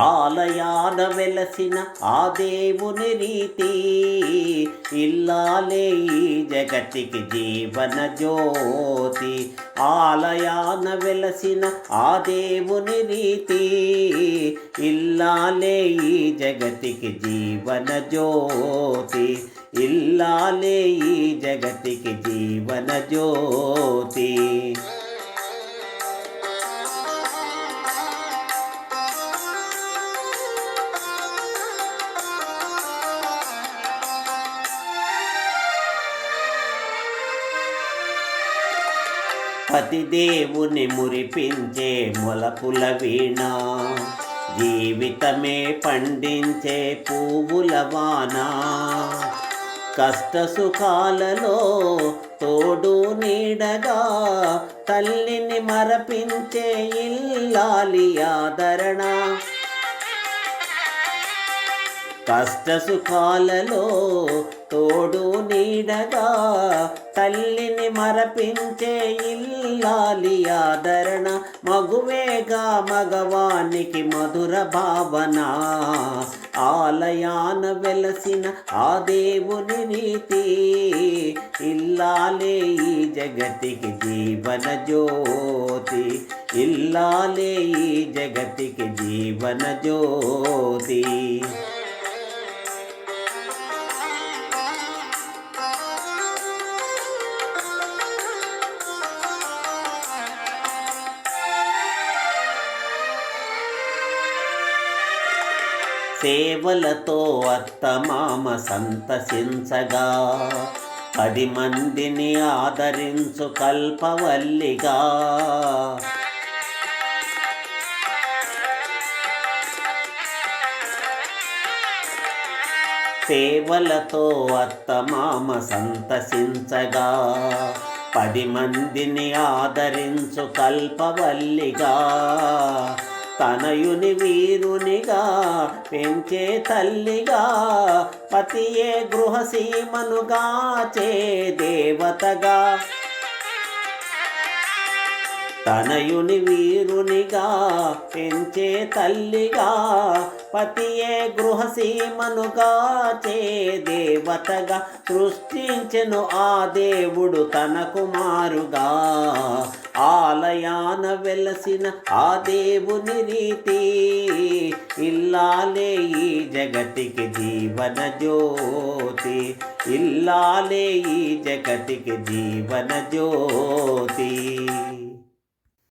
ఆలయాన వెలసిన ఆ దేవుని రీతి ఇల్లాలే ఈ జగతికి జీవన జ్యోతి. ఆలయాన వెలసిన ఆ దేవుని రీతి ఇల్లాలే ఈ జగతికి జీవన జ్యోతి. ఇల్లాలే ఈ జగతికి జీవన జ్యోతి. పతిదేవుని మురిపించే మొలపుల వీణ, జీవితమే పండించే పువ్వుల వాన. కష్ట సుఖాలలో తోడు నీడగా తల్లిని మరపించే ఇల్లాలి ఆదరణ. కష్ట సుఖాలలో తోడు నీడగా తల్లిని మరపించే ఇల్లాలి ఆదరణ. మగువేగా మగవానికి మధుర భావన, ఆలయాన వెలసిన ఆ దేవుని రీతి ఇల్లాలే ఈ జగతికి జీవన జ్యోతి. ఇల్లాలే ఈ జగతికి జీవన జ్యోతి. సేవలతో అత్తమామ సంతసించగా 10 మందిని ఆదరించు కల్పవల్లిగా. సేవలతో అత్తమామ సంతసించగా 10 మందిని ఆదరించు కల్పవల్లిగా. తనయుని వీరునిగా పెంచే తల్లిగా, పతియే గృహసీమనుగా చే దేవతగా. తనయుని వీరునిగా పెంచే తల్లిగా, పతియే గృహసీమనుగా చే దేవతగా. సృష్టించెను ఆ దేవుడు తన కుమారుగా, ఆలయాన వెలసిన ఆ దేవుని రీతి ఇల్లాలే ఈ జగతికి జీవన జ్యోతి. ఇల్లాలే ఈ జగతికి జీవన జ్యోతి.